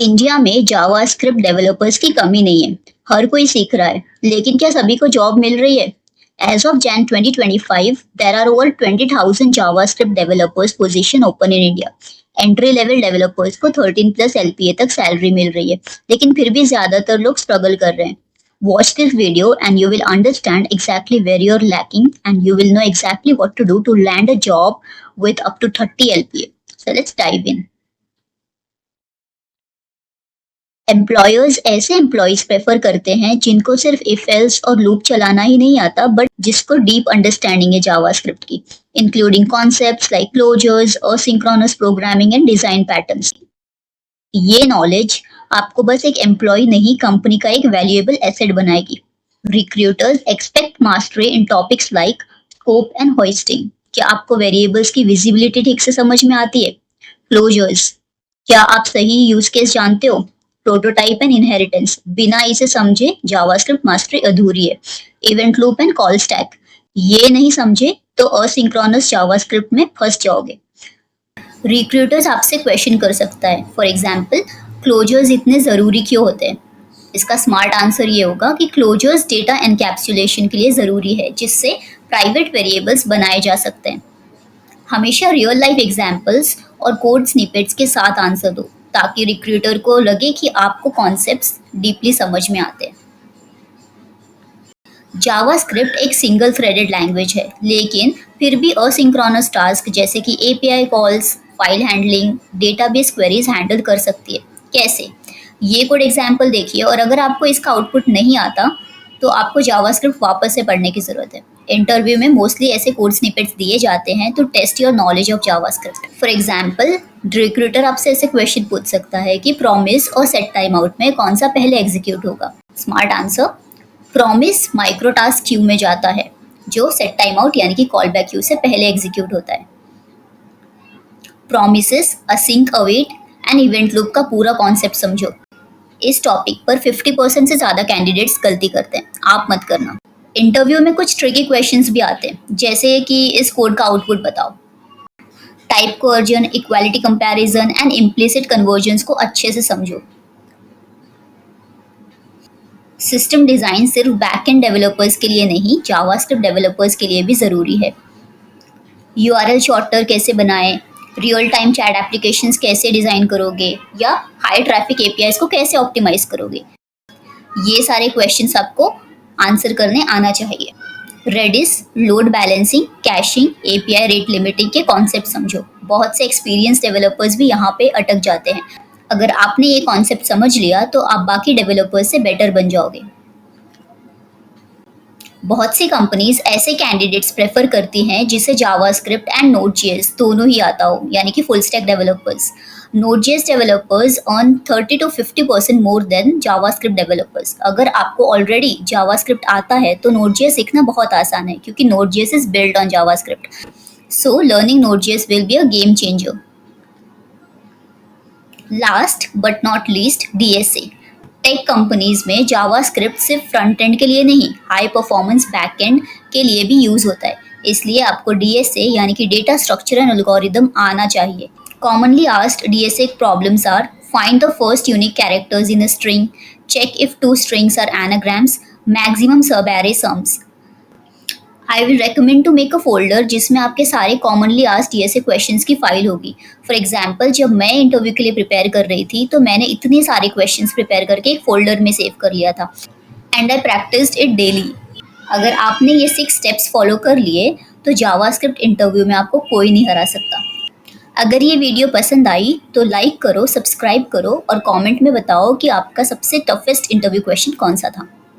India में JavaScript developers की कमी नहीं है। हर कोई सीख रहा है, लेकिन क्या सभी को जॉब मिल रही है? As of Jan 2025, there are over 20,000 JavaScript developers position open in India. Entry level developers को 13 प्लस LPA तक सैलरी मिल रही है, लेकिन फिर भी ज्यादातर लोग स्ट्रगल कर रहे हैं। Watch this video and you will understand exactly where you're lacking and you will know exactly what to do to land a job with up to 30 LPA. So let's dive in. Employers ऐसे employees prefer करते हैं जिनको सिर्फ if else और loop चलाना ही नहीं आता, but जिसको डीप अंडरस्टैंडिंग है जावास्क्रिप्ट की, इंक्लूडिंग कॉन्सेप्ट्स लाइक क्लोजर्स और synchronous programming and design patterns. ये नॉलेज आपको बस एक एम्प्लॉय नहीं, कंपनी का एक वैल्यूएबल एसेट बनाएगी। Recruiters expect mastery in topics like scope and hoisting. क्या आपको वेरिएबल्स की विजिबिलिटी ठीक से समझ में आती है? क्लोजर्स, क्या आप सही यूज केस जानते हो? प्रोटोटाइप एंड इनहेरिटेंस, बिना इसे समझे जावास्क्रिप्ट मास्टरी अधूरी है। Event loop and call stack, ये नहीं समझे तो असिंक्रोनस जावास्क्रिप्ट में फंस जाओगे। रिक्रूटर्स आपसे क्वेश्चन कर सकता है, फॉर एग्जाम्पल क्लोजर्स इतने ज़रूरी क्यों होते हैं? इसका स्मार्ट आंसर ये होगा कि क्लोजर्स डेटा एनकैप्सुलेशन के लिए ज़रूरी है, जिससे प्राइवेट वेरिएबल्स बनाए जा सकते हैं। हमेशा रियल लाइफ एग्जाम्पल्स और कोड स्निपेट्स के साथ आंसर दो, ताकि रिक्रूटर को लगे कि आपको कॉन्सेप्ट्स डीपली समझ में आते हैं। जावास्क्रिप्ट एक सिंगल थ्रेडेड लैंग्वेज है, लेकिन फिर भी असिंक्रोनस टास्क जैसे कि API calls, file handling, database queries handle कर सकती है। कैसे? ये कोड एग्जाम्पल देखिए, और अगर आपको इसका आउटपुट नहीं आता तो आपको जावास्क्रिप्ट वापस से पढ़ने की ज़रूरत है। इंटरव्यू में मोस्टली ऐसे कोड स्निपेट्स दिए जाते हैं to test your knowledge of JavaScript. For example, recruiter आपसे ऐसे क्वेश्चन पूछ सकता है कि प्रॉमिस और सेट टाइम आउट में कौन सा पहले एग्जीक्यूट होगा? Smart answer, promise micro task Q में जाता है, जो सेट टाइम आउट यानी कि कॉल बैक क्यू से पहले एग्जीक्यूट होता है। Promises, async, await and event loop का पूरा कॉन्सेप्ट समझो। इस टॉपिक पर 50% से ज़्यादा कैंडिडेट्स गलती करते हैं, आप मत करना। इंटरव्यू में कुछ ट्रिकी क्वेश्चंस भी आते हैं, जैसे कि इस कोड का आउटपुट बताओ। Type coercion, equality comparison and implicit convergence को अच्छे से समझो। सिस्टम डिज़ाइन सिर्फ बैकएंड डेवलपर्स के लिए नहीं, जावास्क्रिप्ट डेवलपर्स के लिए भी ज़रूरी है। यूआरएल शॉर्टर कैसे बनाएं, रियल टाइम चैट एप्लीकेशंस कैसे डिज़ाइन करोगे, या हाई ट्रैफिक एपीआईज को कैसे ऑप्टिमाइज करोगे, ये सारे क्वेश्चंस आपको आंसर करने आना चाहिए। Redis, load balancing, caching, API rate limiting के कॉन्सेप्ट समझो। बहुत से एक्सपीरियंस डेवलपर्स भी यहाँ पे अटक जाते हैं। अगर आपने ये कॉन्सेप्ट समझ लिया तो आप बाकी डेवलपर्स से बेटर बन जाओगे। बहुत सी कंपनीज ऐसे कैंडिडेट्स प्रेफर करती हैं जिसे जावास्क्रिप्ट एंड नोड.जेएस दोनों ही आता हो, यानी कि full stack developers. NodeJS developers earn 30 to 50% more than JavaScript developers. अगर आपको ऑलरेडी जावास्क्रिप्ट आता है तो नोड.जेएस सीखना बहुत आसान है, क्योंकि NodeJS is build on JavaScript. So learning NodeJS will be a game changer. Last but not least, DSA. Tech companies में जावास्क्रिप्ट सिर्फ फ्रंट एंड के लिए नहीं, हाई परफॉर्मेंस बैक एंड के लिए भी यूज होता है। इसलिए आपको डीएसए यानी कि डेटा स्ट्रक्चर एंड एल्गोरिदम आना चाहिए। Commonly asked DSA problems are: find the first unique characters in a string, check if two strings are anagrams, maximum subarray sums. I will recommend to make a folder जिसमें आपके सारे commonly asked DSA questions की file होगी। For example, जब मैं interview के लिए prepare कर रही थी तो मैंने इतने सारे क्वेश्चंस प्रिपेयर करके एक फोल्डर में सेव कर लिया था, and I practised it daily. अगर आपने ये 6 स्टेप्स फॉलो कर लिए तो जावास्क्रिप्ट इंटरव्यू में आपको कोई नहीं हरा सकता। अगर ये वीडियो पसंद आई तो लाइक करो, सब्सक्राइब करो और कमेंट में बताओ कि आपका सबसे टफेस्ट इंटरव्यू क्वेश्चन कौन सा था।